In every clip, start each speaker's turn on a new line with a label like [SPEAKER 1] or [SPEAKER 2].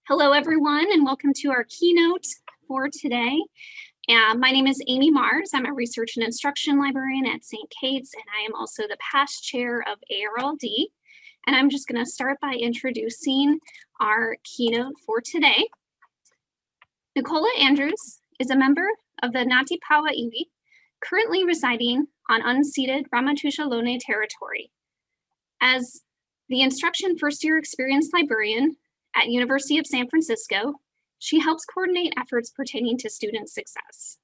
[SPEAKER 1] Hello, everyone, and welcome to our keynote for today. My name is Amy Mars. I'm a research and instruction librarian at St. Kate's, and I am also the past chair of ARLD. And I'm just going to start by introducing our keynote for today. Nicola Andrews is a member of the Ngati Pawa Iwi, currently residing on unceded Ramaytush Ohlone territory. As the instruction first year experience librarian at University of San Francisco, she helps coordinate efforts pertaining to student success.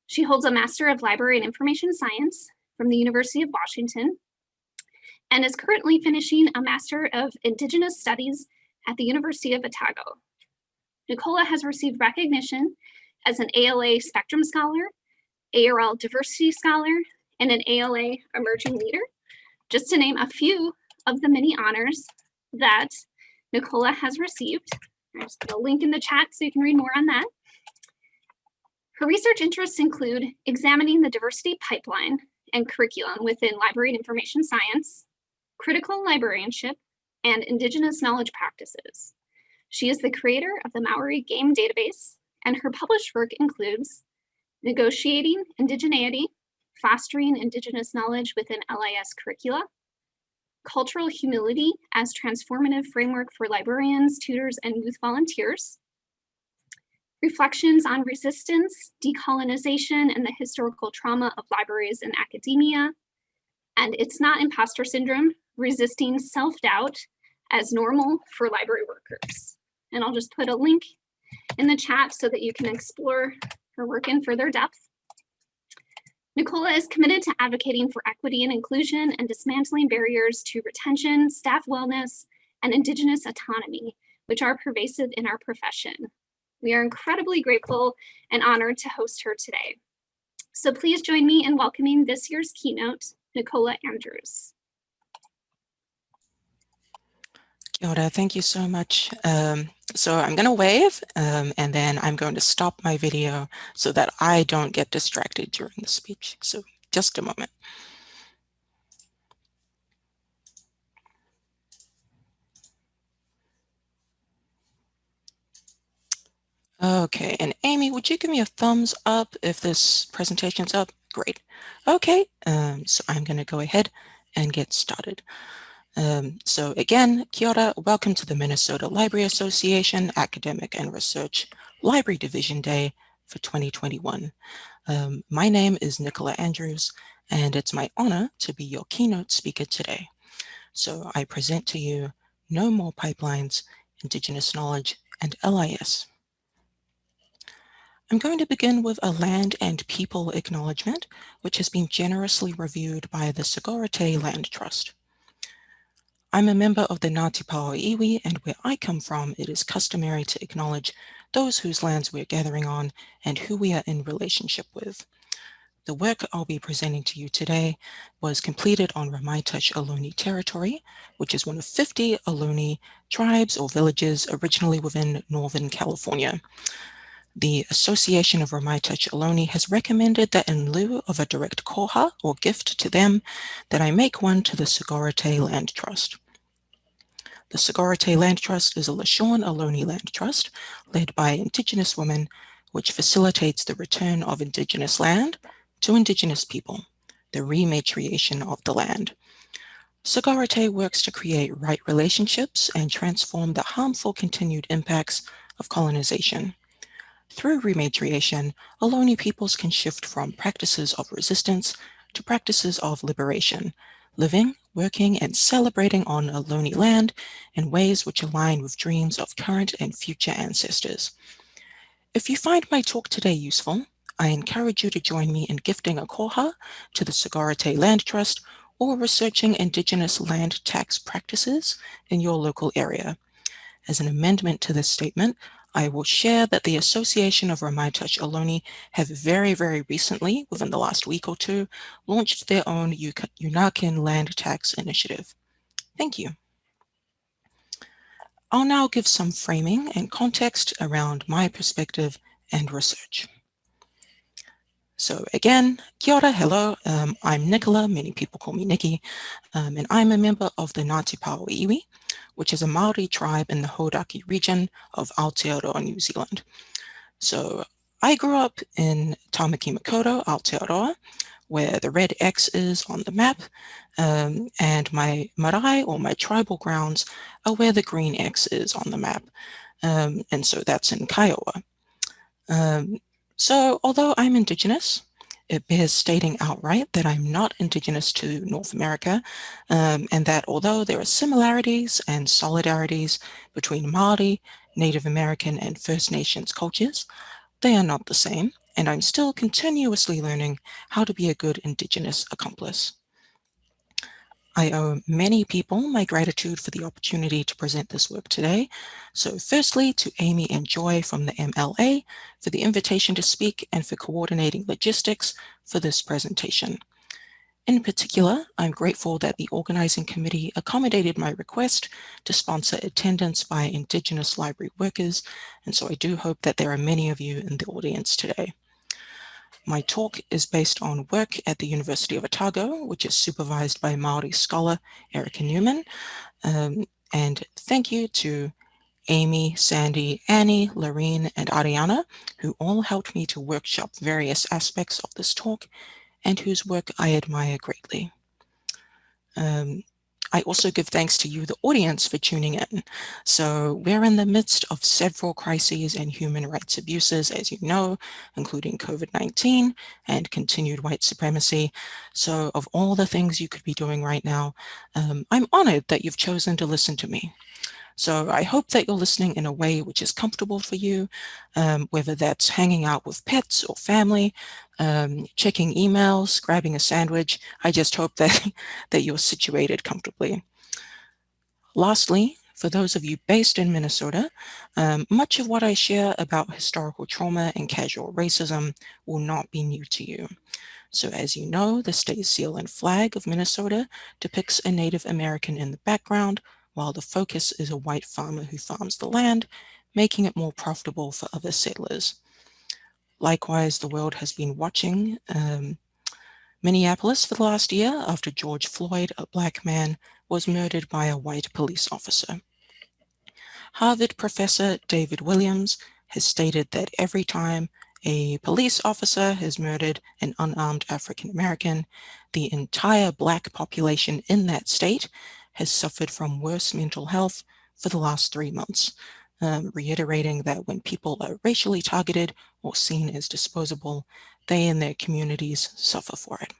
[SPEAKER 1] She holds a Master of Library and Information Science from the University of Washington and is currently finishing a Master of Indigenous Studies at the University of Otago. Nicola has received recognition as an ALA Spectrum Scholar, ARL Diversity Scholar, and an ALA Emerging Leader, just to name a few of the many honors that Nicola has received. I'll just put a link in the chat so you can read more on that. Her research interests include examining the diversity pipeline and curriculum within library and information science, critical librarianship, and Indigenous knowledge practices. She is the creator of the Maori Game Database, and her published work includes negotiating indigeneity, fostering Indigenous knowledge within LIS curricula, cultural humility as transformative framework for librarians, tutors, and youth volunteers, reflections on resistance, decolonization, and the historical trauma of libraries and academia, and It's Not Imposter Syndrome, resisting self-doubt as normal for library workers. And I'll just put a link in the chat so that you can explore her work in further depth. Nicola is committed to advocating for equity and inclusion and dismantling barriers to retention, staff wellness, and Indigenous autonomy, which are pervasive in our profession. We are incredibly grateful and honored to host her today. So please join me in welcoming this year's keynote, Nicola Andrews.
[SPEAKER 2] Kia ora, thank you so much. So I'm going to wave and then I'm going to stop my video so that I don't get distracted during the speech. So just a moment. Okay, and Amy, would you give me a thumbs up if this presentation's up? Great. Okay, so I'm going to go ahead and get started. So again, kia ora, welcome to the Minnesota Library Association Academic and Research Library Division Day for 2021. My name is Nicola Andrews, and it's my honor to be your keynote speaker today. So I present to you No More Pipelines, Indigenous Knowledge, and LIS. I'm going to begin with a land and people acknowledgement, which has been generously reviewed by the Sigorate Land Trust. I'm a member of the Ngati Pawa Iwi, and where I come from, it is customary to acknowledge those whose lands we're gathering on and who we are in relationship with. The work I'll be presenting to you today was completed on Ramaytush Ohlone territory, which is one of 50 Ohlone tribes or villages originally within Northern California. The Association of Ramaytush Ohlone has recommended that in lieu of a direct koha or gift to them, that I make one to the Sigorate Land Trust. The Sigorate Land Trust is a Lashon Ohlone land trust led by Indigenous women, which facilitates the return of Indigenous land to Indigenous people, the rematriation of the land. Sigorate works to create right relationships and transform the harmful continued impacts of colonization. Through rematriation, Ohlone peoples can shift from practices of resistance to practices of liberation, living, working, and celebrating on Ohlone land in ways which align with dreams of current and future ancestors. If you find my talk today useful, I encourage you to join me in gifting a koha to the Sigorate Land Trust or researching Indigenous land tax practices in your local area. As an amendment to this statement, I will share that the Association of Ramaytush Ohlone have very recently, within the last week or two, launched their own Yunakin land tax initiative. Thank you. I'll now give some framing and context around my perspective and research. So again, kia ora, hello, I'm Nicola, many people call me Nikki, and I'm a member of the Ngāti Pāo Iwi, which is a Māori tribe in the Hauraki region of Aotearoa, New Zealand. So I grew up in Tamaki Makaurau, Aotearoa, where the red X is on the map, and my marae or my tribal grounds are where the green X is on the map, and so that's in Kiowa. So although I'm Indigenous, it bears stating outright that I'm not Indigenous to North America, and that although there are similarities and solidarities between Māori, Native American, and First Nations cultures, they are not the same, and I'm still continuously learning how to be a good Indigenous accomplice. I owe many people my gratitude for the opportunity to present this work today. So firstly, to Amy and Joy from the MLA for the invitation to speak and for coordinating logistics for this presentation. In particular, I'm grateful that the organizing committee accommodated my request to sponsor attendance by Indigenous library workers, and so I do hope that there are many of you in the audience today. My talk is based on work at the University of Otago, which is supervised by Māori scholar Erica Newman. And thank you to Amy, Sandy, Annie, Lorene, and Ariana, who all helped me to workshop various aspects of this talk and whose work I admire greatly. I also give thanks to you, the audience, for tuning in. So we're in the midst of several crises and human rights abuses, as you know, including COVID-19 and continued white supremacy. So of all the things you could be doing right now, I'm honored that you've chosen to listen to me. So I hope that you're listening in a way which is comfortable for you, whether that's hanging out with pets or family, checking emails, grabbing a sandwich. I just hope that, that you're situated comfortably. Lastly, for those of you based in Minnesota, much of what I share about historical trauma and casual racism will not be new to you. So as you know, the state seal and flag of Minnesota depicts a Native American in the background, while the focus is a white farmer who farms the land, making it more profitable for other settlers. Likewise, the world has been watching Minneapolis for the last year after George Floyd, a Black man, was murdered by a white police officer. Harvard professor David Williams has stated that every time a police officer has murdered an unarmed African American, the entire Black population in that state has suffered from worse mental health for the last 3 months, reiterating that when people are racially targeted or seen as disposable, they and their communities suffer for it.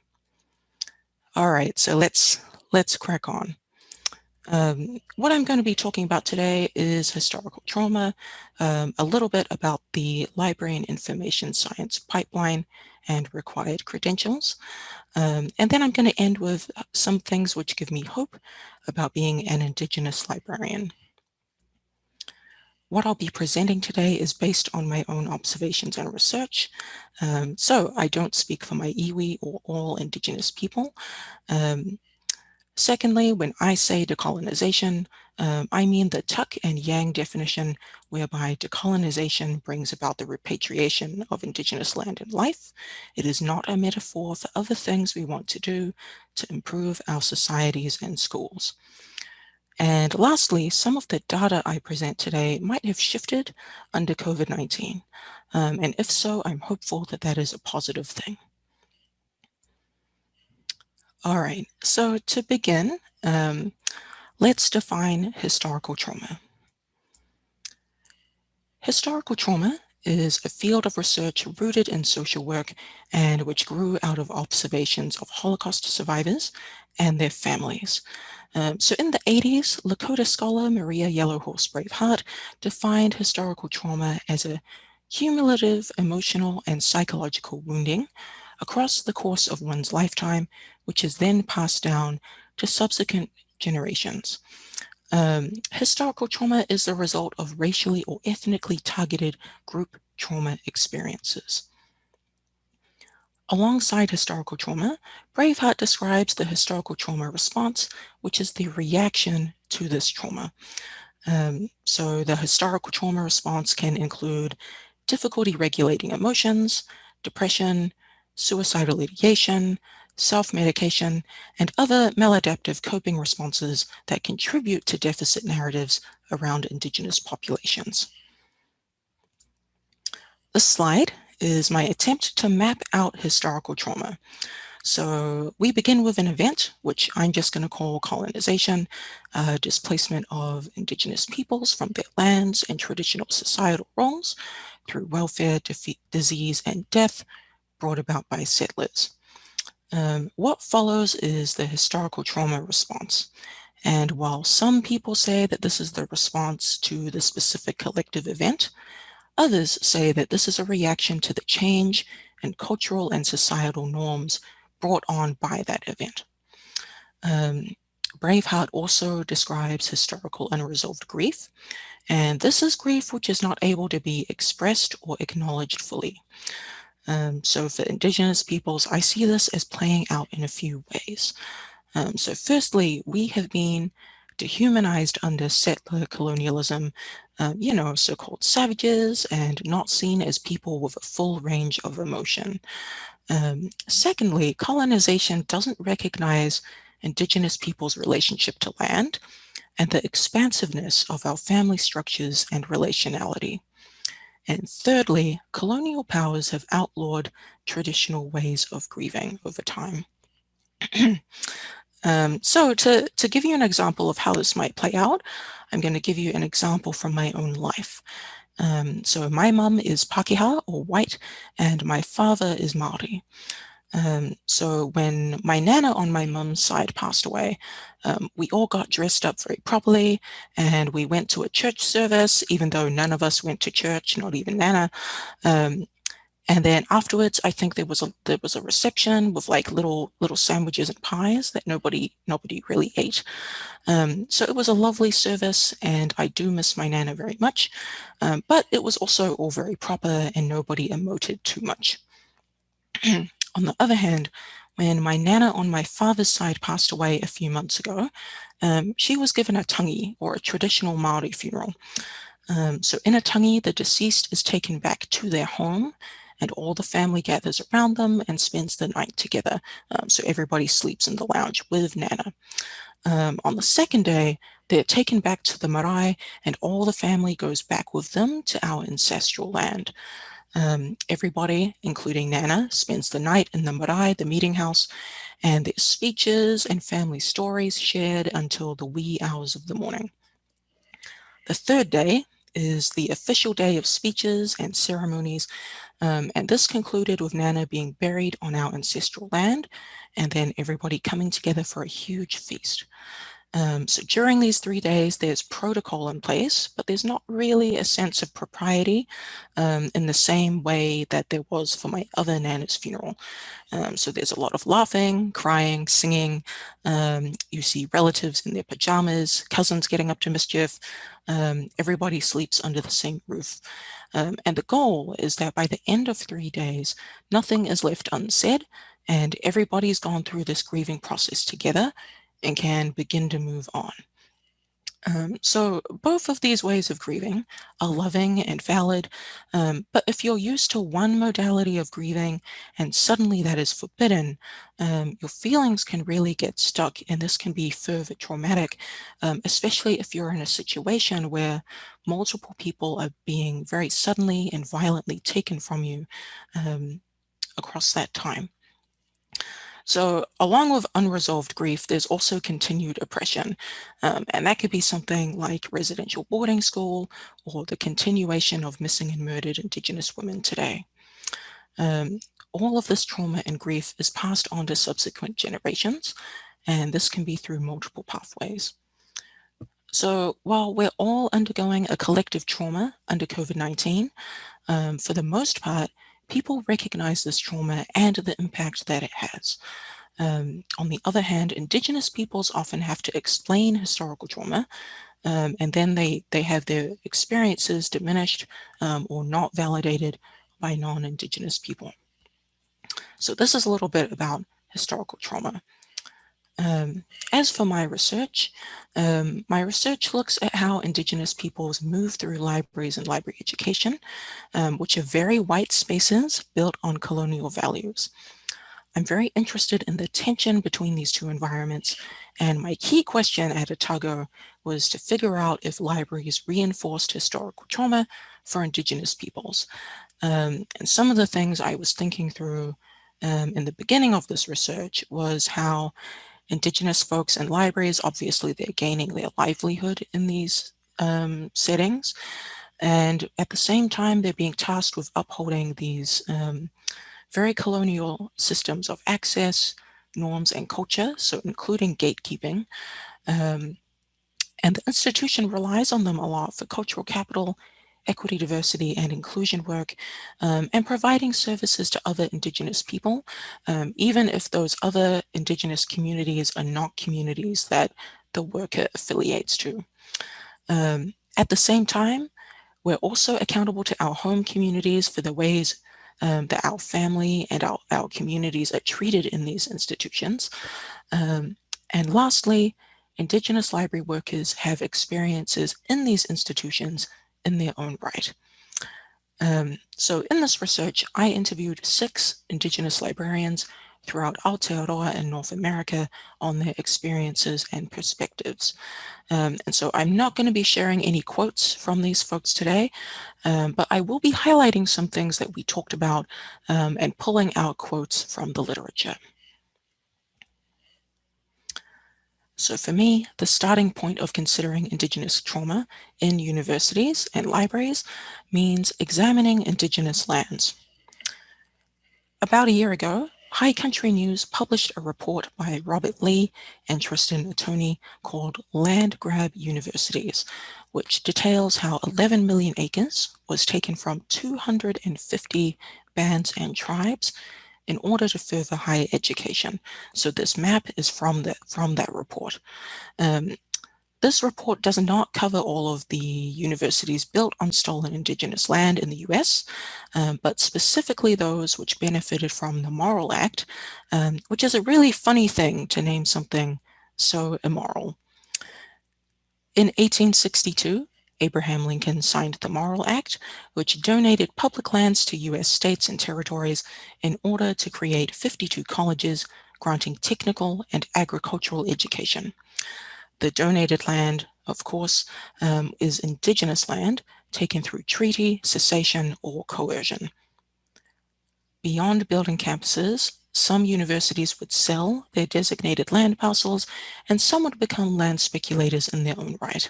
[SPEAKER 2] All right, so let's crack on. What I'm going to be talking about today is historical trauma, a little bit about the library and information science pipeline and required credentials. And then I'm going to end with some things which give me hope about being an Indigenous librarian. What I'll be presenting today is based on my own observations and research. So I don't speak for my iwi or all Indigenous people. Secondly, when I say decolonization, I mean the tuck and yang definition, whereby decolonization brings about the repatriation of Indigenous land and life. It is not a metaphor for other things we want to do to improve our societies and schools. And lastly, some of the data I present today might have shifted under COVID-19. And if so, I'm hopeful that that is a positive thing. All right, so to begin, let's define historical trauma. Historical trauma is a field of research rooted in social work and which grew out of observations of Holocaust survivors and their families. So in the 80s, Lakota scholar Maria Yellowhorse Braveheart defined historical trauma as a cumulative emotional and psychological wounding across the course of one's lifetime, which is then passed down to subsequent generations. Historical trauma is the result of racially or ethnically targeted group trauma experiences. Alongside historical trauma, Braveheart describes the historical trauma response, which is the reaction to this trauma. So the historical trauma response can include difficulty regulating emotions, depression, suicidal ideation, self-medication, and other maladaptive coping responses that contribute to deficit narratives around Indigenous populations. This slide is my attempt to map out historical trauma. So we begin with an event, which I'm just going to call colonization, displacement of Indigenous peoples from their lands and traditional societal roles through welfare, disease, and death brought about by settlers. What follows is the historical trauma response. And while some people say that this is the response to the specific collective event, others say that this is a reaction to the change in cultural and societal norms brought on by that event. Braveheart also describes historical unresolved grief, and this is grief which is not able to be expressed or acknowledged fully. So for Indigenous peoples, I see this as playing out in a few ways. So firstly, we have been dehumanized under settler colonialism, so-called savages, and not seen as people with a full range of emotion. Secondly, colonization doesn't recognize Indigenous people's relationship to land and the expansiveness of our family structures and relationality. And thirdly, colonial powers have outlawed traditional ways of grieving over time. So to give you an example of how this might play out, I'm going to give you an example from my own life. So my mum is Pākehā or white, and my father is Māori. So when my nana on my mum's side passed away, we all got dressed up very properly, and we went to a church service, even though none of us went to church, not even nana. And then afterwards, I think there was a reception with like little sandwiches and pies that nobody really ate. So it was a lovely service, and I do miss my nana very much. But it was also all very proper, and nobody emoted too much. On the other hand, when my nana on my father's side passed away a few months ago, she was given a tangi, or a traditional Māori funeral. So in a tangi, the deceased is taken back to their home, and all the family gathers around them and spends the night together. So everybody sleeps in the lounge with Nana. On the second day, they're taken back to the marae, and all the family goes back with them to our ancestral land. Everybody, including Nana, spends the night in the marae, the meeting house, and there's speeches and family stories shared until the wee hours of the morning. The third day is the official day of speeches and ceremonies, and this concluded with Nana being buried on our ancestral land, and then everybody coming together for a huge feast. So during these 3 days, there's protocol in place, but there's not really a sense of propriety in the same way that there was for my other Nana's funeral. So there's a lot of laughing, crying, singing. You see relatives in their pajamas, cousins getting up to mischief. Everybody sleeps under the same roof. And the goal is that by the end of 3 days, nothing is left unsaid, and everybody's gone through this grieving process together and can begin to move on. So both of these ways of grieving are loving and valid, but if you're used to one modality of grieving and suddenly that is forbidden, your feelings can really get stuck, and this can be further traumatic, especially if you're in a situation where multiple people are being very suddenly and violently taken from you across that time. So along with unresolved grief, there's also continued oppression. And that could be something like residential boarding school or the continuation of missing and murdered Indigenous women today. All of this trauma and grief is passed on to subsequent generations, and this can be through multiple pathways. So while we're all undergoing a collective trauma under COVID-19, for the most part, people recognize this trauma and the impact that it has. On the other hand, Indigenous peoples often have to explain historical trauma, and then they have their experiences diminished or not validated by non-Indigenous people. So this is a little bit about historical trauma. As for my research looks at how Indigenous peoples move through libraries and library education, which are very white spaces built on colonial values. I'm very interested in the tension between these two environments, and my key question at Otago was to figure out if libraries reinforced historical trauma for Indigenous peoples. And some of the things I was thinking through in the beginning of this research was how Indigenous folks and libraries, obviously they're gaining their livelihood in these settings, and at the same time they're being tasked with upholding these very colonial systems of access, norms, and culture, so including gatekeeping. And the institution relies on them a lot for cultural capital, equity, diversity, and inclusion work, and providing services to other Indigenous people, even if those other Indigenous communities are not communities that the worker affiliates to. At the same time, we're also accountable to our home communities for the ways that our family and our communities are treated in these institutions. And lastly, Indigenous library workers have experiences in these institutions in their own right. So in this research, I interviewed 6 Indigenous librarians throughout Aotearoa and North America on their experiences and perspectives. And so I'm not going to be sharing any quotes from these folks today, but I will be highlighting some things that we talked about and pulling out quotes from the literature. So for me, the starting point of considering Indigenous trauma in universities and libraries means examining Indigenous lands. About a year ago, High Country News published a report by Robert Lee and Tristan Atoni called Land Grab Universities, which details how 11 million acres was taken from 250 bands and tribes in order to further higher education. So this map is from that report. This report does not cover all of the universities built on stolen Indigenous land in the US, but specifically those which benefited from the Morrill Act, which is a really funny thing to name something so immoral. In 1862, Abraham Lincoln signed the Morrill Act, which donated public lands to US states and territories in order to create 52 colleges granting technical and agricultural education. The donated land, of course, is Indigenous land taken through treaty, cessation, or coercion. Beyond building campuses, some universities would sell their designated land parcels, and some would become land speculators in their own right.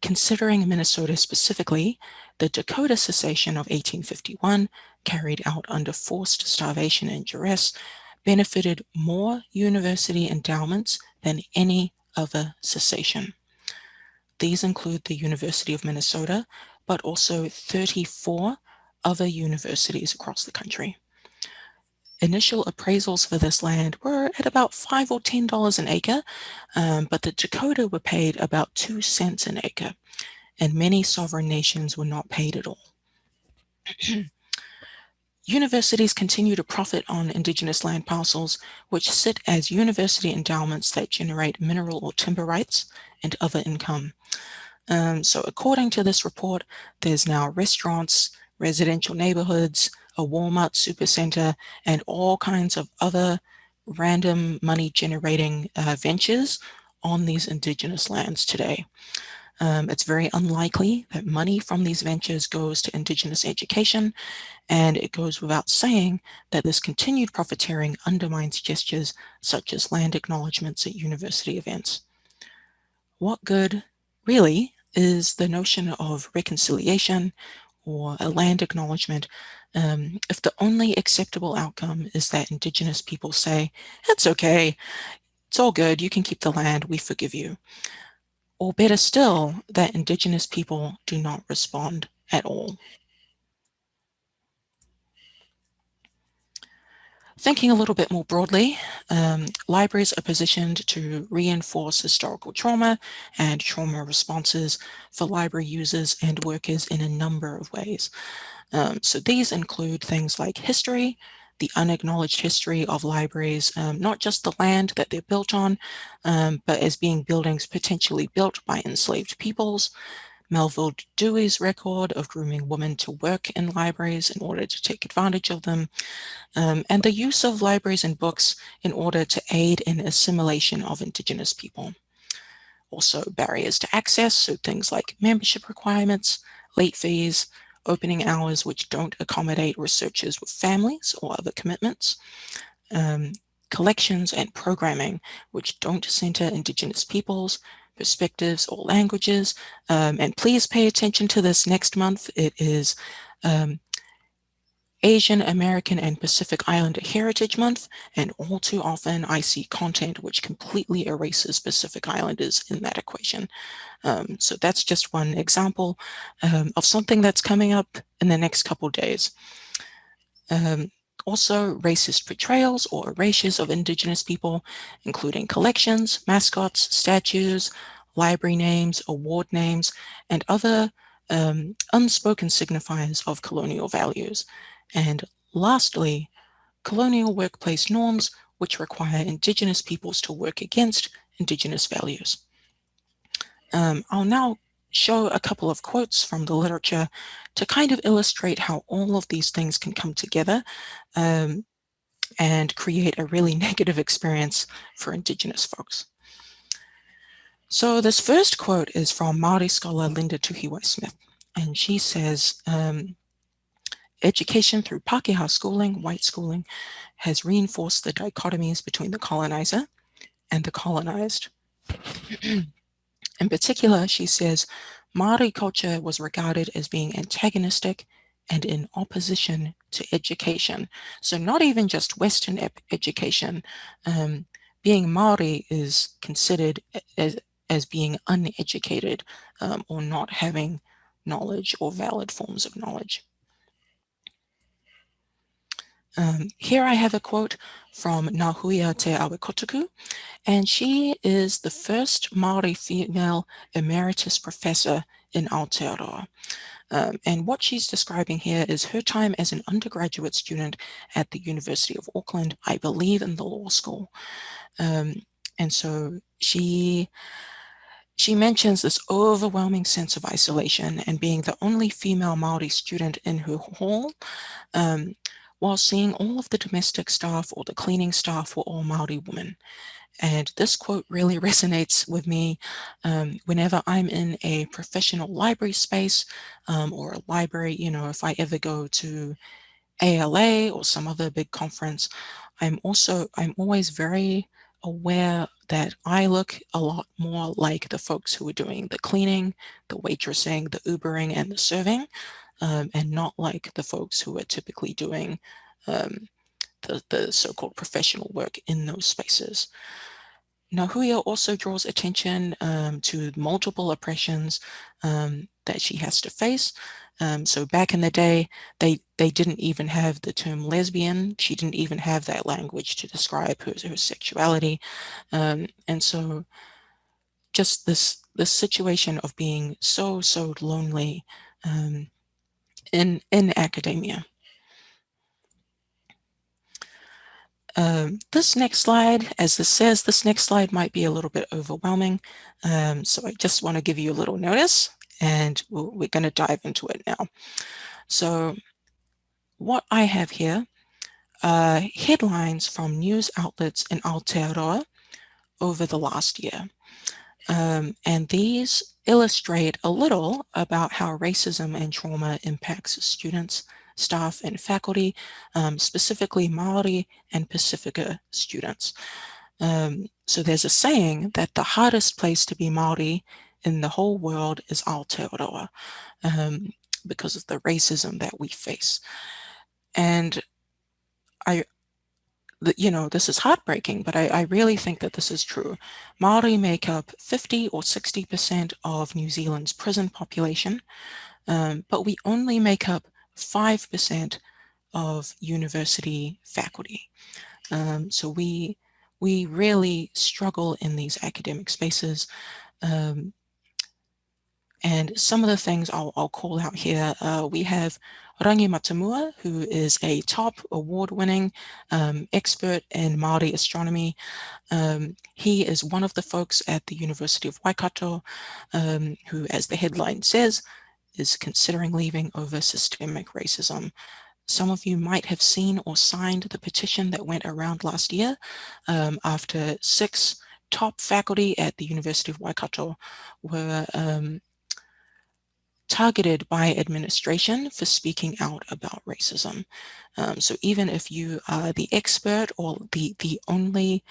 [SPEAKER 2] Considering Minnesota specifically, the Dakota Cessation of 1851, carried out under forced starvation and duress, benefited more university endowments than any other cessation. These include the University of Minnesota, but also 34 other universities across the country. Initial appraisals for this land were at about $5 or $10 an acre, but the Dakota were paid about 2 cents an acre, and many sovereign nations were not paid at all. Universities continue to profit on Indigenous land parcels, which sit as university endowments that generate mineral or timber rights and other income. So according to this report, there's now restaurants, residential neighborhoods, a Walmart supercenter, and all kinds of other random money generating ventures on these Indigenous lands today. It's very unlikely that money from these ventures goes to Indigenous education, and it goes without saying that this continued profiteering undermines gestures such as land acknowledgements at university events. What good, really, is the notion of reconciliation or a land acknowledgement if the only acceptable outcome is that Indigenous people say, "It's okay, it's all good, you can keep the land, we forgive you." Or better still, that Indigenous people do not respond at all. Thinking a little bit more broadly, libraries are positioned to reinforce historical trauma and trauma responses for library users and workers in a number of ways. So these include things like history, the unacknowledged history of libraries, not just the land that they're built on, but as being buildings potentially built by enslaved peoples. Melville Dewey's record of grooming women to work in libraries in order to take advantage of them, and the use of libraries and books in order to aid in assimilation of Indigenous people. Also barriers to access, so things like membership requirements, late fees, opening hours which don't accommodate researchers with families or other commitments, collections and programming which don't center Indigenous peoples, perspectives or languages. And please pay attention to this next month. It is Asian American and Pacific Islander Heritage Month, and all too often I see content which completely erases Pacific Islanders in that equation. So that's just one example of something that's coming up in the next couple days. Also, racist portrayals or erasures of Indigenous people, including collections, mascots, statues, library names, award names, and other unspoken signifiers of colonial values. And lastly, colonial workplace norms, which require Indigenous peoples to work against Indigenous values. I'll now show a couple of quotes from the literature to kind of illustrate how all of these things can come together and create a really negative experience for Indigenous folks. So this first quote is from Māori scholar Linda Tuhiwai Smith, and she says, education through Pākehā schooling, white schooling, has reinforced the dichotomies between the colonizer and the colonized. In particular, she says, Māori culture was regarded as being antagonistic and in opposition to education. So not even just Western education. Being Māori is considered as being uneducated or not having knowledge or valid forms of knowledge. Here I have a quote from Nahuia Te Awekotuku, and she is the first Māori female emeritus professor in Aotearoa. And what she's describing here is her time as an undergraduate student at the University of Auckland, I believe in the law school. And so she mentions this overwhelming sense of isolation and being the only female Māori student in her hall, while seeing all of the domestic staff or the cleaning staff were all Māori women. And this quote really resonates with me whenever I'm in a professional library space or a library. You know, if I ever go to ALA or some other big conference, I'm always very aware that I look a lot more like the folks who are doing the cleaning, the waitressing, the Ubering, and the serving, and not like the folks who are typically doing the so-called professional work in those spaces. Nahuia also draws attention to multiple oppressions that she has to face. So back in the day, they didn't even have the term lesbian. She didn't even have that language to describe her sexuality. And so just this situation of being so lonely in academia. This next slide, as this says, this next slide might be a little bit overwhelming. So I just want to give you a little notice, and we're going to dive into it now. So what I have here are headlines from news outlets in Aotearoa over the last year. And these illustrate a little about how racism and trauma impacts students, staff, and faculty, specifically Māori and Pacifica students. So there's a saying that the hardest place to be Māori in the whole world is Aotearoa, because of the racism that we face. And this is heartbreaking, but I really think that this is true. Māori make up 50 or 60% of New Zealand's prison population, but we only make up 5% of university faculty. So we really struggle in these academic spaces. And some of the things I'll call out here, we have Rangi Matamua, who is a top award-winning expert in Māori astronomy. He is one of the folks at the University of Waikato who, as the headline says, is considering leaving over systemic racism. Some of you might have seen or signed the petition that went around last year after 6 top faculty at the University of Waikato were targeted by administration for speaking out about racism. So even if you are the expert or the only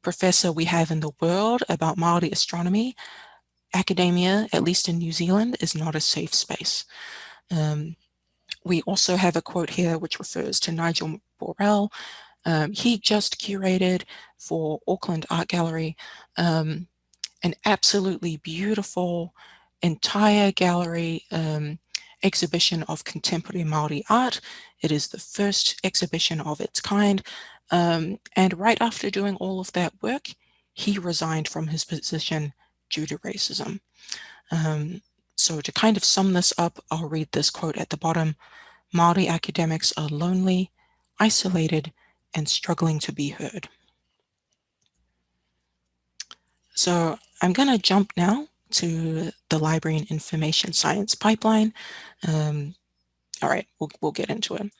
[SPEAKER 2] professor we have in the world about Māori astronomy, academia, at least in New Zealand, is not a safe space. We also have a quote here which refers to Nigel Borrell. He just curated for Auckland Art Gallery an absolutely beautiful entire gallery exhibition of contemporary Māori art. It is the first exhibition of its kind. And right after doing all of that work, he resigned from his position due to racism. So to kind of sum this up, I'll read this quote at the bottom. Māori academics are lonely, isolated, and struggling to be heard. So I'm going to jump now to the library and information science pipeline. All right, we'll get into it.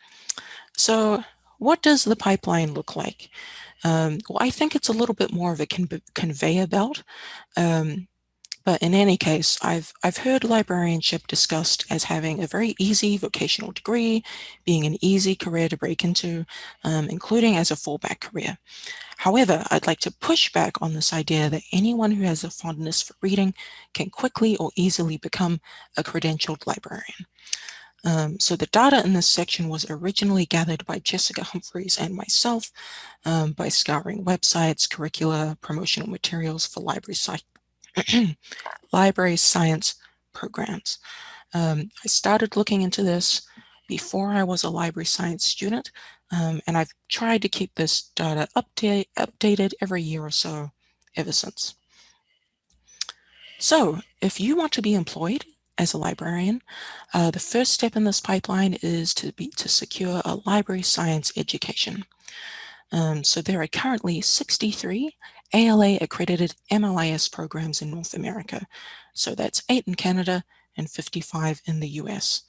[SPEAKER 2] So what does the pipeline look like? Well, I think it's a little bit more of a conveyor belt. But in any case, I've heard librarianship discussed as having a very easy vocational degree, being an easy career to break into, including as a fallback career. However, I'd like to push back on this idea that anyone who has a fondness for reading can quickly or easily become a credentialed librarian. So the data in this section was originally gathered by Jessica Humphreys and myself by scouring websites, curricula, promotional materials for library science programs. I started looking into this before I was a library science student, and I've tried to keep this data updated every year or so ever since. So if you want to be employed as a librarian, the first step in this pipeline is to secure a library science education. So there are currently 63 ALA accredited MLIS programs in North America. So that's 8 in Canada and 55 in the US.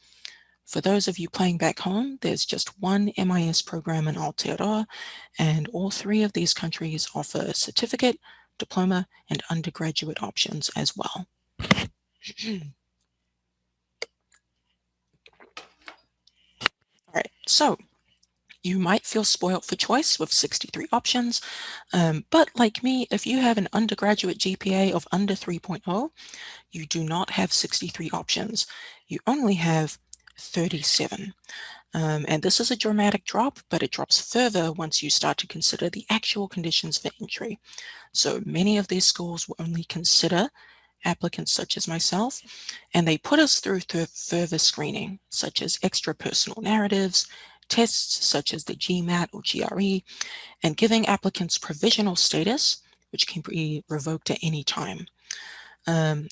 [SPEAKER 2] For those of you playing back home, there's just one MIS program in Aotearoa, and all 3 of these countries offer certificate, diploma, and undergraduate options as well. All right, so you might feel spoiled for choice with 63 options, but like me, if you have an undergraduate GPA of under 3.0, you do not have 63 options. You only have 37. And this is a dramatic drop, but it drops further once you start to consider the actual conditions for entry. So many of these schools will only consider applicants such as myself, and they put us through further screening, such as extra personal narratives, tests such as the GMAT or GRE, and giving applicants provisional status, which can be revoked at any time.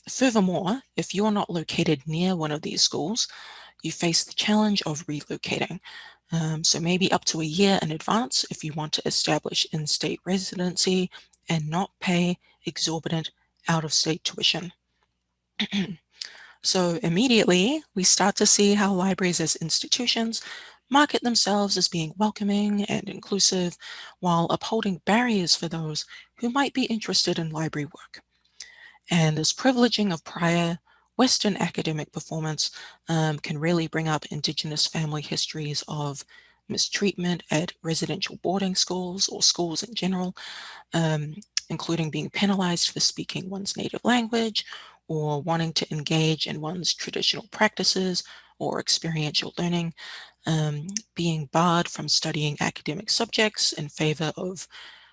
[SPEAKER 2] Furthermore, if you are not located near one of these schools, you face the challenge of relocating. So maybe up to a year in advance if you want to establish in-state residency and not pay exorbitant out-of-state tuition. So immediately, we start to see how libraries as institutions market themselves as being welcoming and inclusive while upholding barriers for those who might be interested in library work. And this privileging of prior Western academic performance can really bring up Indigenous family histories of mistreatment at residential boarding schools or schools in general, including being penalized for speaking one's native language or wanting to engage in one's traditional practices or experiential learning, being barred from studying academic subjects in favor of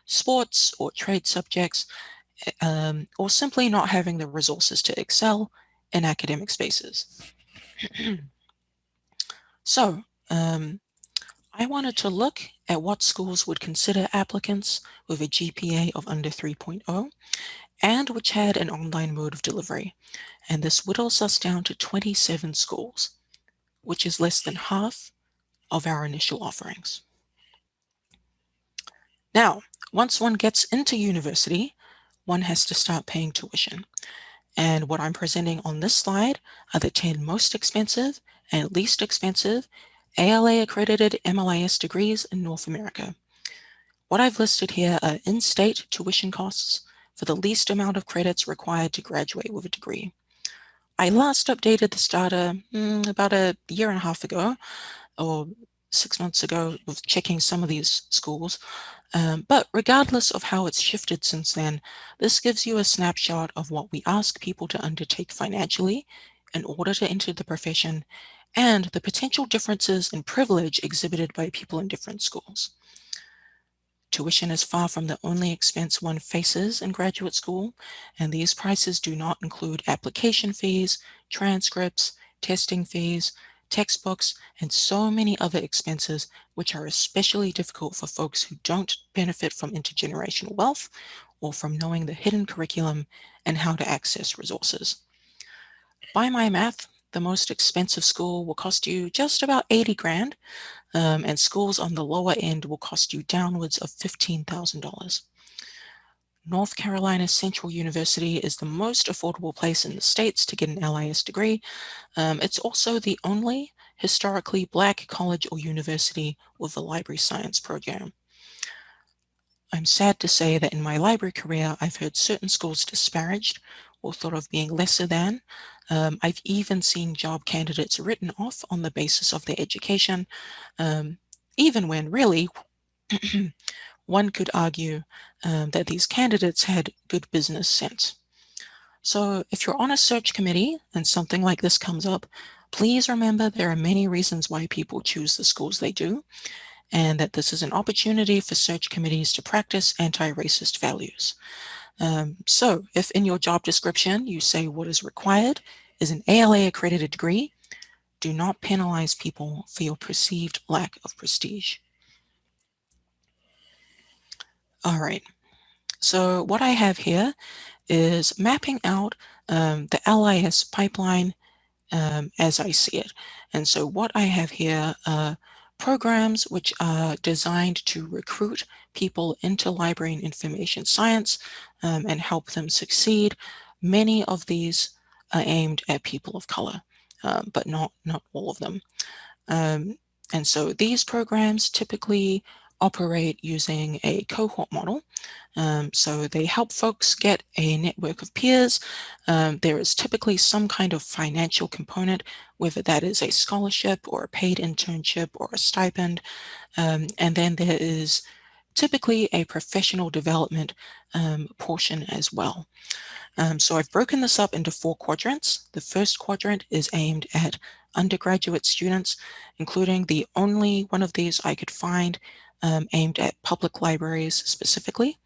[SPEAKER 2] sports or trade subjects, or simply not having the resources to excel in academic spaces. So I wanted to look at what schools would consider applicants with a GPA of under 3.0 and which had an online mode of delivery. And this whittles us down to 27 schools, which is less than half of our initial offerings. Now, once one gets into university, one has to start paying tuition. And what I'm presenting on this slide are the 10 most expensive and least expensive ALA accredited MLIS degrees in North America. What I've listed here are in-state tuition costs for the least amount of credits required to graduate with a degree. I last updated this data about a year and a half ago, or 6 months ago, with checking some of these schools. But regardless of how it's shifted since then, this gives you a snapshot of what we ask people to undertake financially in order to enter the profession, and the potential differences in privilege exhibited by people in different schools. Tuition is far from the only expense one faces in graduate school, and these prices do not include application fees, transcripts, testing fees, textbooks, and so many other expenses, which are especially difficult for folks who don't benefit from intergenerational wealth or from knowing the hidden curriculum and how to access resources. By my math, the most expensive school will cost you just about 80 grand, and schools on the lower end will cost you downwards of $15,000. North Carolina Central University is the most affordable place in the States to get an LIS degree. It's also the only historically Black college or university with a library science program. I'm sad to say that in my library career, I've heard certain schools disparaged or thought of being lesser than. I've even seen job candidates written off on the basis of their education, even when really one could argue that these candidates had good business sense. So if you're on a search committee and something like this comes up, please remember there are many reasons why people choose the schools they do, and that this is an opportunity for search committees to practice anti-racist values. So if in your job description you say what is required is an ALA accredited degree, do not penalize people for your perceived lack of prestige. All right, so what I have here is mapping out the LIS pipeline as I see it. And so what I have here are programs which are designed to recruit people into library and information science and help them succeed. Many of these are aimed at people of color, but not all of them. And so these programs typically operate using a cohort model. So they help folks get a network of peers. There is typically some kind of financial component, whether that is a scholarship or a paid internship or a stipend. And then there is typically a professional development portion as well. So I've broken this up into 4 quadrants. The first quadrant is aimed at undergraduate students, including the only one of these I could find aimed at public libraries specifically.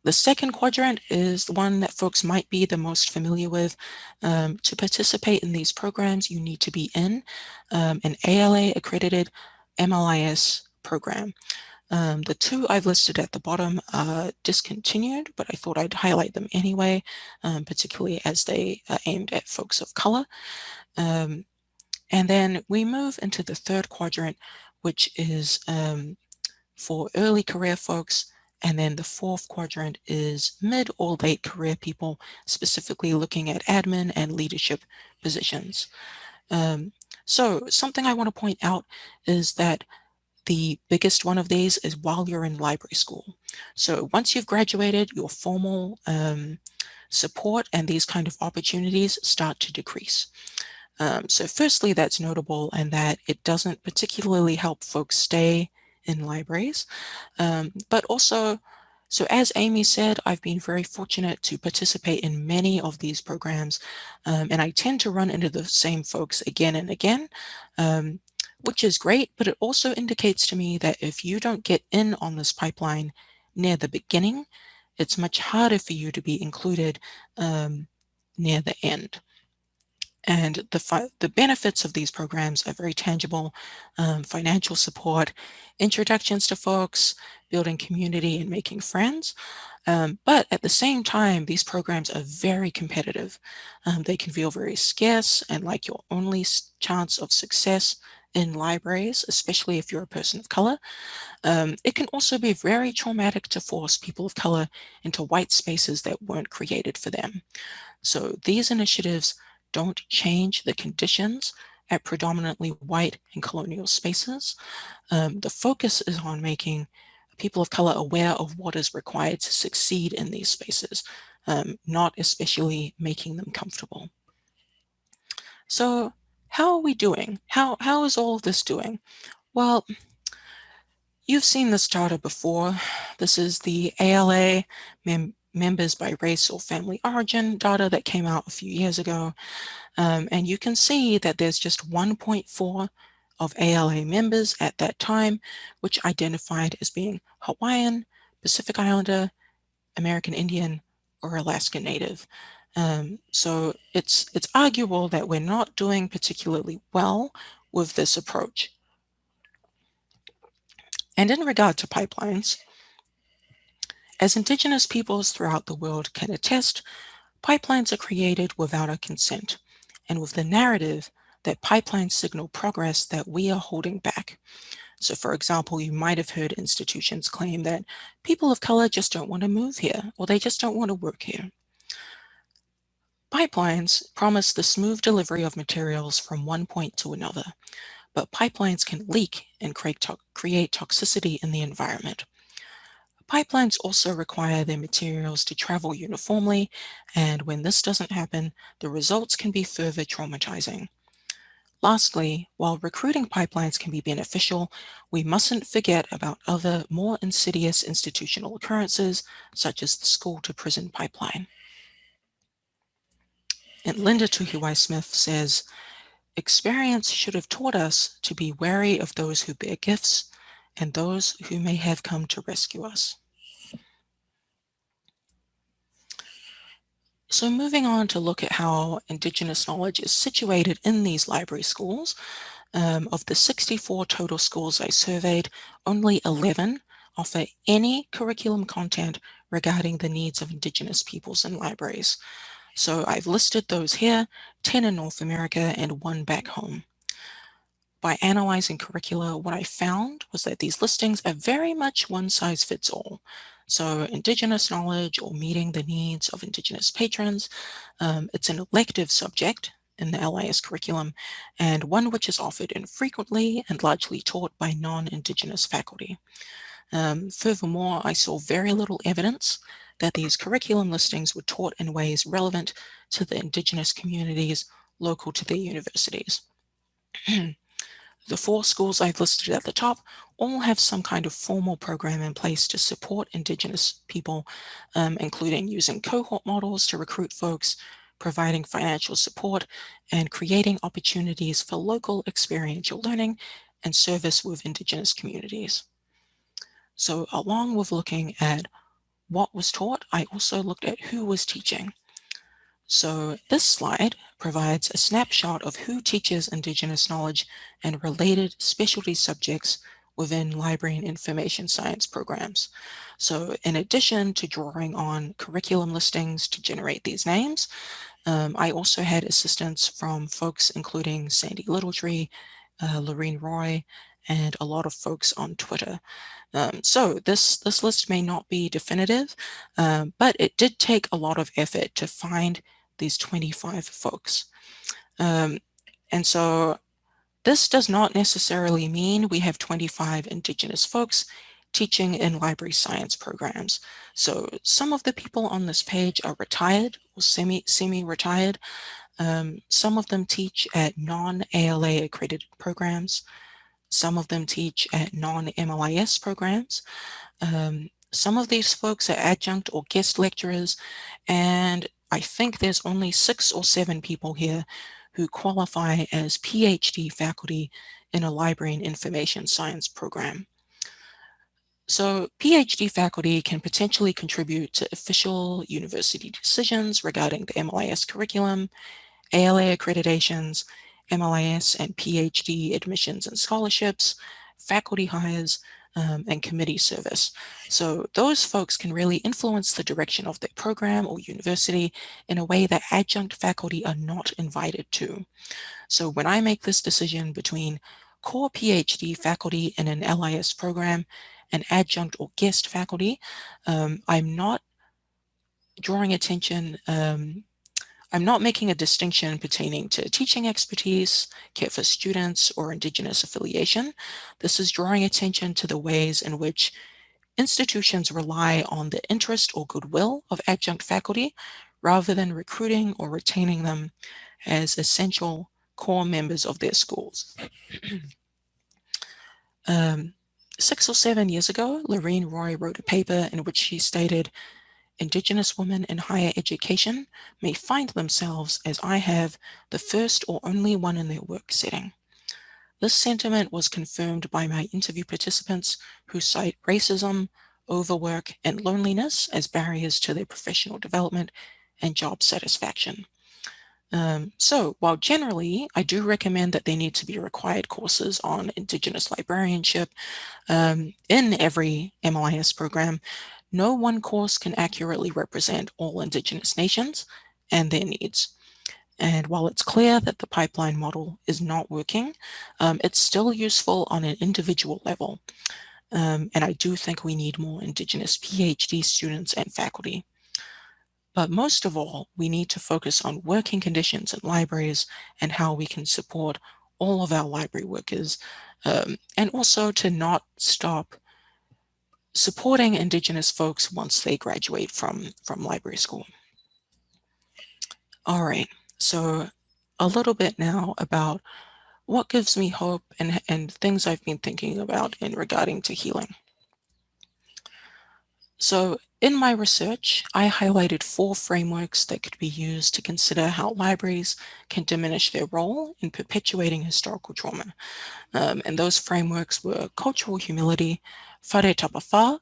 [SPEAKER 2] The second quadrant is the one that folks might be the most familiar with. To participate in these programs, you need to be in an ALA accredited MLIS program. The 2 I've listed at the bottom are discontinued, but I thought I'd highlight them anyway, particularly as they are aimed at folks of color. And then we move into the third quadrant, which is for early career folks. And then the fourth quadrant is mid or late career people, specifically looking at admin and leadership positions. So something I want to point out is that the biggest one of these is while you're in library school. So once you've graduated, your formal support and these kind of opportunities start to decrease. So firstly, that's notable in that it doesn't particularly help folks stay in libraries, but also, so as Amy said, I've been very fortunate to participate in many of these programs, and I tend to run into the same folks again and again, which is great, but it also indicates to me that if you don't get in on this pipeline near the beginning, it's much harder for you to be included near the end. And the benefits of these programs are very tangible: financial support, introductions to folks, building community, and making friends. But at the same time, these programs are very competitive. They can feel very scarce and like your only chance of success in libraries, especially if you're a person of color. It can also be very traumatic to force people of color into white spaces that weren't created for them. So these initiatives don't change the conditions at predominantly white and colonial spaces. The focus is on making people of color aware of what is required to succeed in these spaces, not especially making them comfortable. So how are we doing? How is all of this doing? Well, you've seen this data before. This is the ALA members by race or family origin data that came out a few years ago. And you can see that there's just 1.4 of ALA members at that time, which identified as being Hawaiian, Pacific Islander, American Indian, or Alaska Native. So it's arguable that we're not doing particularly well with this approach. And in regard to pipelines, as Indigenous peoples throughout the world can attest, pipelines are created without our consent, and with the narrative that pipelines signal progress that we are holding back. So for example, you might have heard institutions claim that people of color just don't want to move here, or they just don't want to work here. Pipelines promise the smooth delivery of materials from one point to another, but pipelines can leak and create toxicity in the environment. Pipelines also require their materials to travel uniformly, and when this doesn't happen, the results can be further traumatizing. Lastly, while recruiting pipelines can be beneficial, we mustn't forget about other more insidious institutional occurrences, such as the school-to-prison pipeline. And Linda Tuhiwai-Smith says, experience should have taught us to be wary of those who bear gifts and those who may have come to rescue us. So moving on to look at how Indigenous knowledge is situated in these library schools, of the 64 total schools I surveyed, only 11 offer any curriculum content regarding the needs of Indigenous peoples in libraries. So I've listed those here, 10 in North America and 1 back home. By analyzing curricula, what I found was that these listings are very much one size fits all. So Indigenous knowledge or meeting the needs of Indigenous patrons, it's an elective subject in the LIS curriculum and one which is offered infrequently and largely taught by non-Indigenous faculty. Furthermore, I saw very little evidence that these curriculum listings were taught in ways relevant to the Indigenous communities local to their universities. The 4 schools I've listed at the top all have some kind of formal program in place to support Indigenous people, including using cohort models to recruit folks, providing financial support, and creating opportunities for local experiential learning and service with Indigenous communities. So along with looking at what was taught, I also looked at who was teaching. So this slide provides a snapshot of who teaches Indigenous knowledge and related specialty subjects within library and information science programs. So in addition to drawing on curriculum listings to generate these names, I also had assistance from folks including Sandy Littletree, Lorene Roy, and a lot of folks on Twitter. So this list may not be definitive, but it did take a lot of effort to find these 25 folks. And so this does not necessarily mean we have 25 Indigenous folks teaching in library science programs. So some of the people on this page are retired or semi-retired. Some of them teach at non-ALA accredited programs. Some of them teach at non-MLIS programs. Some of these folks are adjunct or guest lecturers, and I think there's only 6 or 7 people here who qualify as PhD faculty in a library and information science program. So PhD faculty can potentially contribute to official university decisions regarding the MLIS curriculum, ALA accreditations, MLIS and PhD admissions and scholarships, faculty hires, and committee service. So those folks can really influence the direction of their program or university in a way that adjunct faculty are not invited to. So when I make this decision between core PhD faculty in an LIS program and adjunct or guest faculty, I'm not drawing attention I'm not making a distinction pertaining to teaching expertise, care for students, or Indigenous affiliation. This is drawing attention to the ways in which institutions rely on the interest or goodwill of adjunct faculty rather than recruiting or retaining them as essential core members of their schools. 6 or 7 years ago, Lorraine Roy wrote a paper in which she stated, Indigenous women in higher education may find themselves, as I have, the first or only one in their work setting. This sentiment was confirmed by my interview participants who cite racism, overwork, and loneliness as barriers to their professional development and job satisfaction. So while generally I do recommend that there need to be required courses on Indigenous librarianship in every MLIS program, no one course can accurately represent all Indigenous nations and their needs. And while it's clear that the pipeline model is not working, it's still useful on an individual level. And I do think we need more Indigenous PhD students and faculty. But most of all, we need to focus on working conditions in libraries and how we can support all of our library workers, and also to not stop supporting Indigenous folks once they graduate from library school. All right, so a little bit now about what gives me hope and things I've been thinking about in regarding to healing. So in my research, I highlighted 4 frameworks that could be used to consider how libraries can diminish their role in perpetuating historical trauma. And those frameworks were cultural humility, whare tapawha,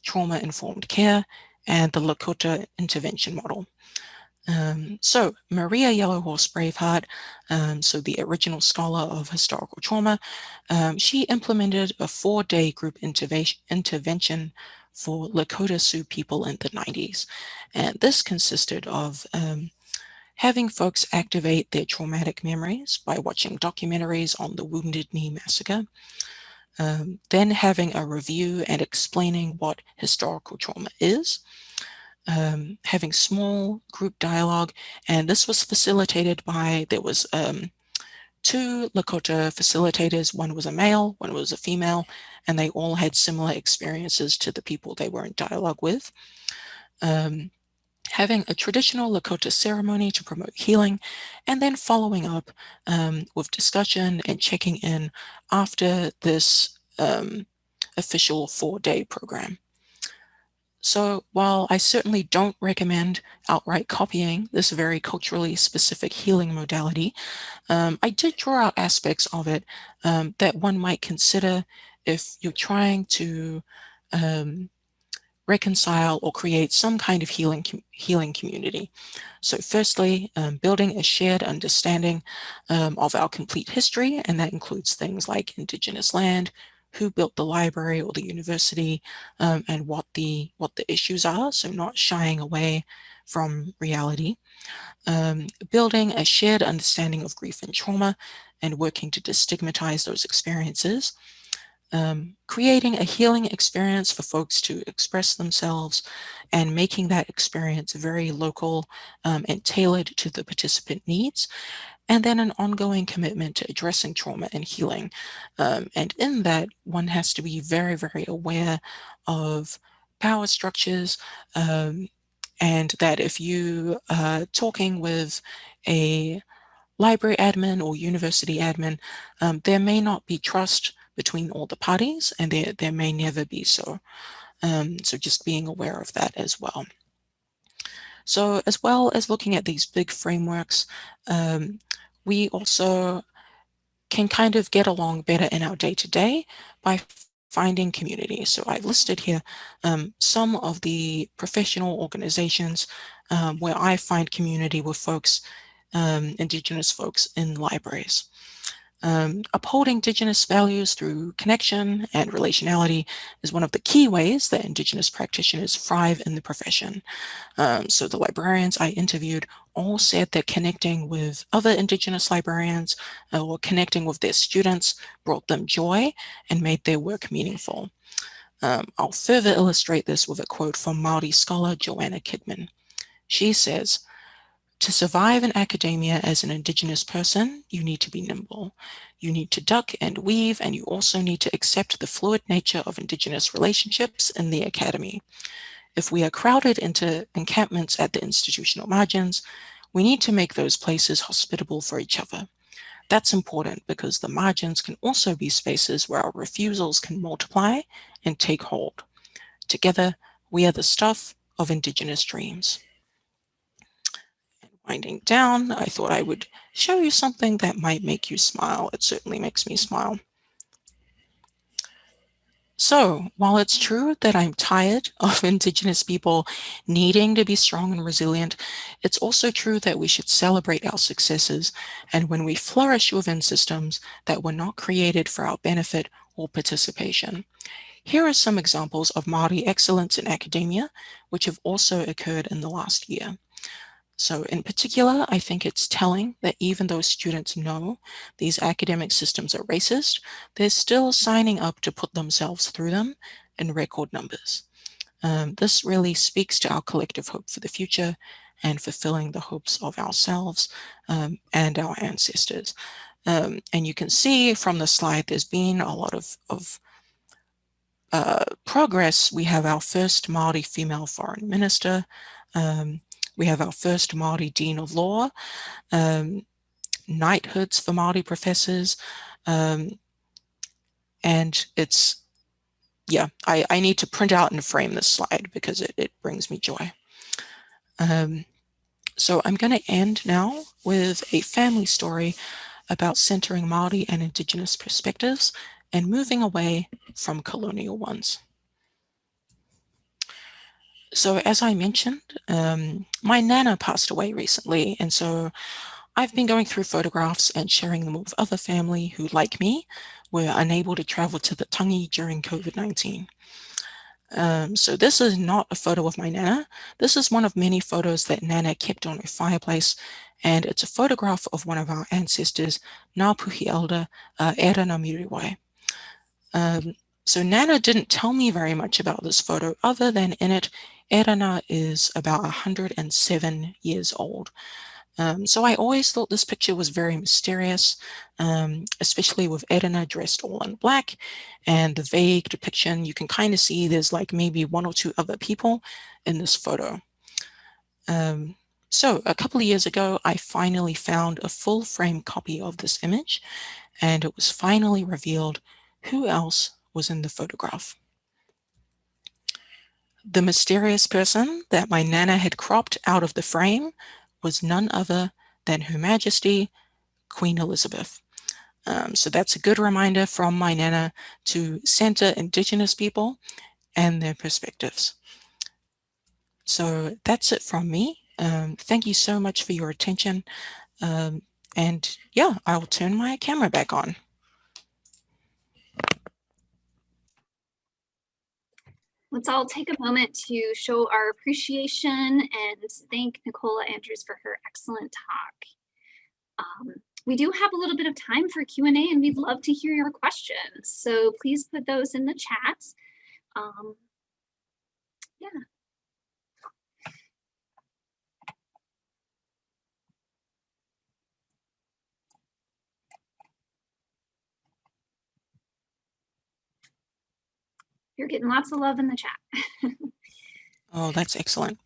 [SPEAKER 2] trauma-informed care, and the Lakota intervention model. So Maria Yellowhorse Braveheart, so the original scholar of historical trauma, she implemented a 4-day group intervention for Lakota Sioux people in the 90s. And this consisted of having folks activate their traumatic memories by watching documentaries on the Wounded Knee Massacre, then having a review and explaining what historical trauma is, having small group dialogue, and this was facilitated by, there was 2 Lakota facilitators, one was a male, one was a female, and they all had similar experiences to the people they were in dialogue with. Having a traditional Lakota ceremony to promote healing, and then following up with discussion and checking in after this official 4-day program. So while I certainly don't recommend outright copying this very culturally specific healing modality, I did draw out aspects of it that one might consider if you're trying to reconcile or create some kind of healing community. So firstly, building a shared understanding of our complete history, and that includes things like Indigenous land, who built the library or the university, and what the issues are, so not shying away from reality. Building a shared understanding of grief and trauma and working to destigmatize those experiences. Creating a healing experience for folks to express themselves and making that experience very local and tailored to the participant needs. And then an ongoing commitment to addressing trauma and healing. And in that, one has to be very, very aware of power structures, and that if you are talking with a library admin or university admin, there may not be trust between all the parties, and there may never be so. So just being aware of that as well. So as well as looking at these big frameworks, we also can kind of get along better in our day-to-day by finding community. So I've listed here some of the professional organizations where I find community with folks, Indigenous folks in libraries. Upholding Indigenous values through connection and relationality is one of the key ways that Indigenous practitioners thrive in the profession. So the librarians I interviewed all said that connecting with other Indigenous librarians or connecting with their students brought them joy and made their work meaningful. I'll further illustrate this with a quote from Māori scholar Joanna Kidman. She says, "To survive in academia as an Indigenous person, you need to be nimble. You need to duck and weave, and you also need to accept the fluid nature of Indigenous relationships in the academy. If we are crowded into encampments at the institutional margins, we need to make those places hospitable for each other. That's important because the margins can also be spaces where our refusals can multiply and take hold. Together, we are the stuff of Indigenous dreams." Winding down, I thought I would show you something that might make you smile. It certainly makes me smile. So, while it's true that I'm tired of Indigenous people needing to be strong and resilient, it's also true that we should celebrate our successes and when we flourish within systems that were not created for our benefit or participation. Here are some examples of Māori excellence in academia, which have also occurred in the last year. So in particular, I think it's telling that even though students know these academic systems are racist, they're still signing up to put themselves through them in record numbers. This really speaks to our collective hope for the future and fulfilling the hopes of ourselves and our ancestors. And you can see from the slide, there's been a lot of progress. We have our first Māori female foreign minister. We have our first Māori Dean of Law, knighthoods for Māori professors, and it's, yeah, I need to print out and frame this slide because it brings me joy. So I'm going to end now with a family story about centering Māori and Indigenous perspectives and moving away from colonial ones. So as I mentioned, my Nana passed away recently, and so I've been going through photographs and sharing them with other family who, like me, were unable to travel to the tangi during COVID-19. So this is not a photo of my Nana. This is one of many photos that Nana kept on her fireplace, and it's a photograph of one of our ancestors, Ngā Puhi elder, Erana Miriwai. So Nana didn't tell me very much about this photo other than in it, Erana is about 107 years old. So I always thought this picture was very mysterious, especially with Erana dressed all in black and the vague depiction. You can kind of see there's like maybe one or two other people in this photo. So a couple of years ago, I finally found a full frame copy of this image, and it was finally revealed who else was in the photograph. The mysterious person that my Nana had cropped out of the frame was none other than Her Majesty Queen Elizabeth. So that's a good reminder from my Nana to center Indigenous people and their perspectives. So that's it from me. Thank you so much for your attention. And yeah, I'll turn my camera back on.
[SPEAKER 1] Let's all take a moment to show our appreciation and thank Nicola Andrews for her excellent talk. We do have a little bit of time for Q&A and we'd love to hear your questions. So please put those in the chat. Yeah. You're getting lots of love in the chat.
[SPEAKER 2] Oh, that's excellent.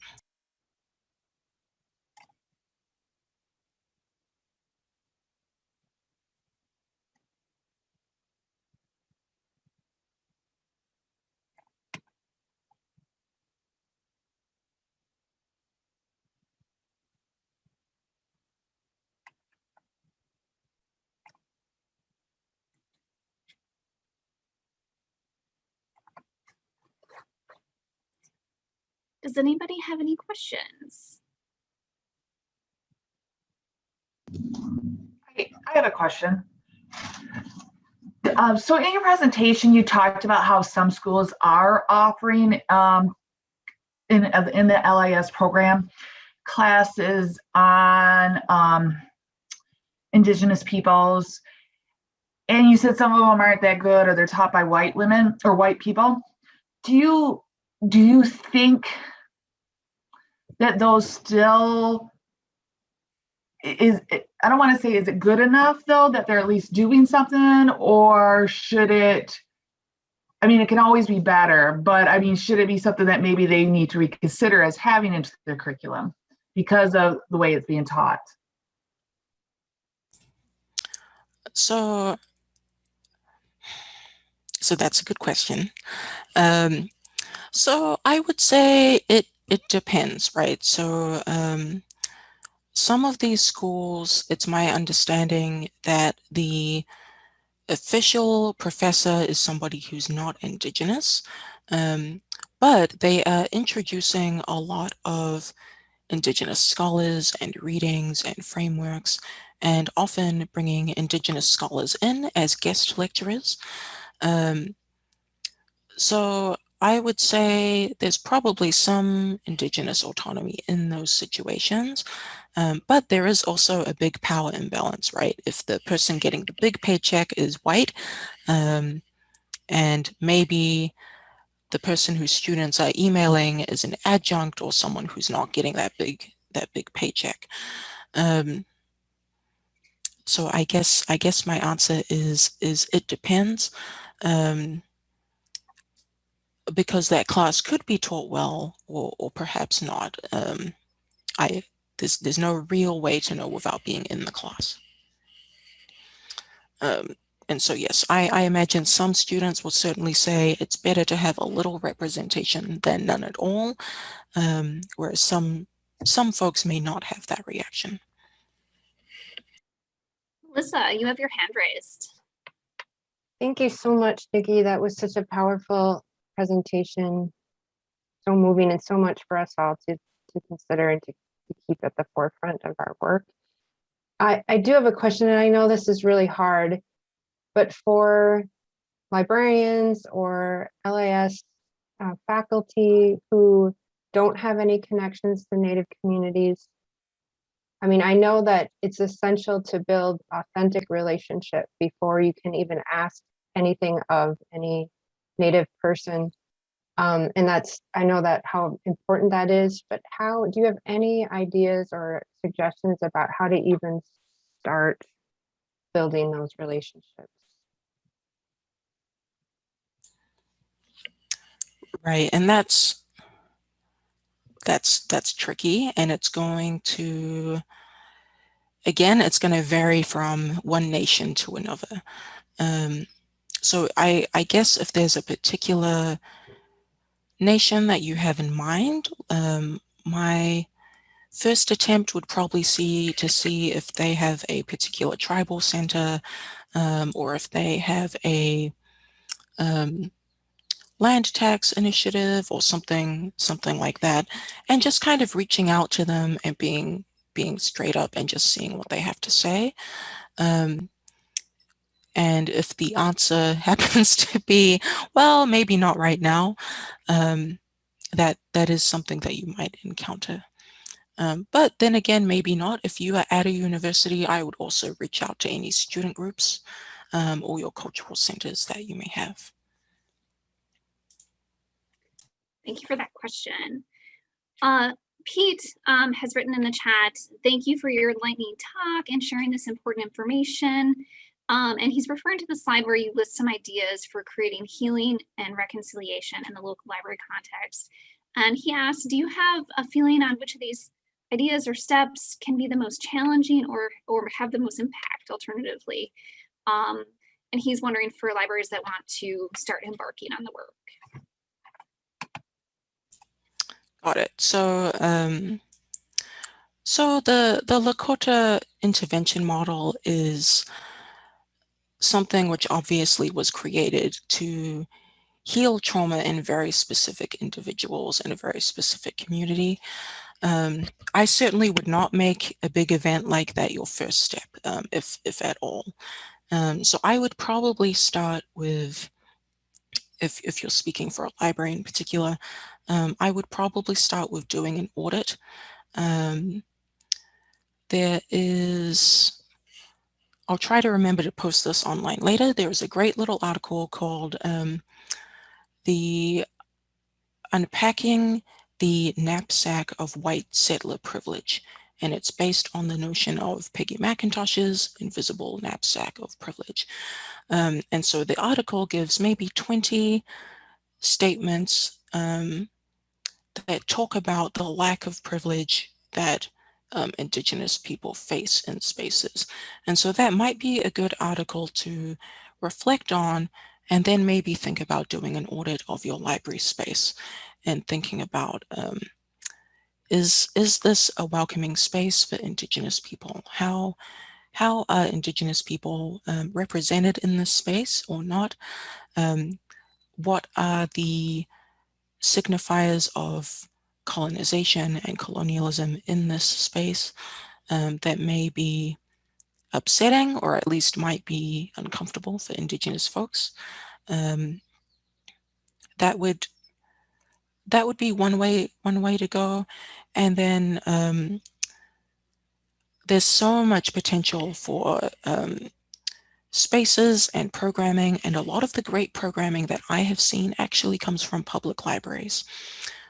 [SPEAKER 1] Does anybody have any questions?
[SPEAKER 3] I have a question. So in your presentation, you talked about how some schools are offering in the LIS program classes on Indigenous peoples, and you said some of them aren't that good, or they're taught by white women or white people. Do you think that those still is, I don't want to say is it good enough though that they're at least doing something, or should it, I mean, it can always be better, but I mean, should it be something that maybe they need to reconsider as having into their curriculum because of the way it's being taught?
[SPEAKER 2] So that's a good question. So I would say it depends, right? So some of these schools, it's my understanding that the official professor is somebody who's not Indigenous, but they are introducing a lot of Indigenous scholars and readings and frameworks, and often bringing Indigenous scholars in as guest lecturers. So I would say there's probably some Indigenous autonomy in those situations, but there is also a big power imbalance, right? If the person getting the big paycheck is white, and maybe the person whose students are emailing is an adjunct or someone who's not getting that big paycheck. So I guess my answer is it depends. Because that class could be taught well or perhaps not. There's no real way to know without being in the class. And so yes, I imagine some students will certainly say it's better to have a little representation than none at all, whereas some folks may not have that reaction.
[SPEAKER 1] Melissa, you have your hand raised.
[SPEAKER 4] Thank you so much, Nikki. That was such a powerful presentation, so moving, and so much for us all to consider and to keep at the forefront of our work. I do have a question, and I know this is really hard, but for librarians or LIS faculty who don't have any connections to Native communities, I mean, I know that it's essential to build authentic relationship before you can even ask anything of any Native person. And I know that how important that is, but do you have any ideas or suggestions about how to even start building those relationships?
[SPEAKER 2] Right, and that's tricky, and it's going to, again, it's going to vary from one nation to another. So I guess if there's a particular nation that you have in mind, my first attempt would probably see if they have a particular tribal center, or if they have a land tax initiative or something like that, and just kind of reaching out to them and being straight up and just seeing what they have to say. And if the answer happens to be, well, maybe not right now, that is something that you might encounter. But then again, maybe not. If you are at a university, I would also reach out to any student groups or your cultural centers that you may have.
[SPEAKER 1] Thank you for that question. Pete has written in the chat, thank you for your enlightening talk and sharing this important information. And he's referring to the slide where you list some ideas for creating healing and reconciliation in the local library context. And he asks, do you have a feeling on which of these ideas or steps can be the most challenging or have the most impact alternatively? And he's wondering for libraries that want to start embarking on the work.
[SPEAKER 2] Got it. So, so the Lakota intervention model is something which obviously was created to heal trauma in very specific individuals in a very specific community. I certainly would not make a big event like that your first step, if at all. So I would probably start with, if you're speaking for a library in particular, I would probably start with doing an audit. There is, I'll try to remember to post this online later. There's a great little article called the Unpacking the Knapsack of White Settler Privilege. And it's based on the notion of Peggy McIntosh's invisible knapsack of privilege. And so the article gives maybe 20 statements that talk about the lack of privilege that Indigenous people face in spaces. And so that might be a good article to reflect on, and then maybe think about doing an audit of your library space and thinking about, is this a welcoming space for Indigenous people? How are Indigenous people represented in this space or not? What are the signifiers of colonization and colonialism in this space that may be upsetting, or at least might be uncomfortable for Indigenous folks? That would be one way to go. And then there's so much potential for spaces and programming, and a lot of the great programming that I have seen actually comes from public libraries.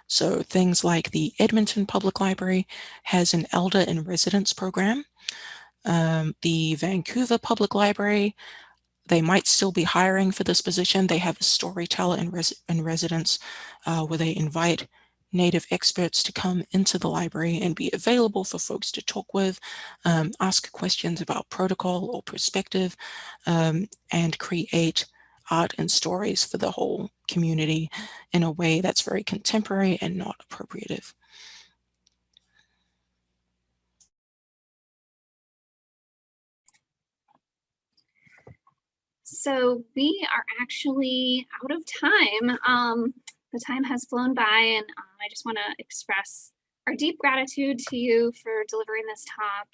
[SPEAKER 2] So things like the Edmonton Public Library has an Elder in Residence program. The Vancouver Public Library, they might still be hiring for this position. They have a storyteller in residence where they invite Native experts to come into the library and be available for folks to talk with, ask questions about protocol or perspective, and create art and stories for the whole community in a way that's very contemporary and not appropriative.
[SPEAKER 1] So we are actually out of time. The time has flown by, and I just want to express our deep gratitude to you for delivering this talk.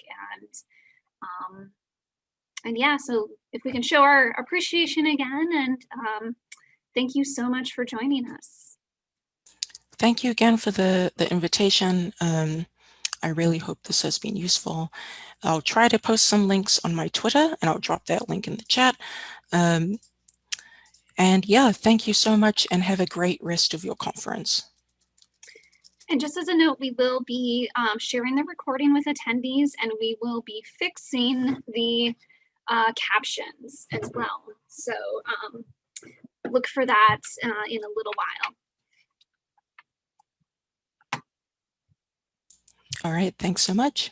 [SPEAKER 1] And yeah, so if we can show our appreciation again, and thank you so much for joining us.
[SPEAKER 2] Thank you again for the invitation. I really hope this has been useful. I'll try to post some links on my Twitter, and I'll drop that link in the chat. And yeah, thank you so much, and have a great rest of your conference.
[SPEAKER 1] And just as a note, we will be sharing the recording with attendees, and we will be fixing the captions as well. So look for that in a little while.
[SPEAKER 2] All right, thanks so much.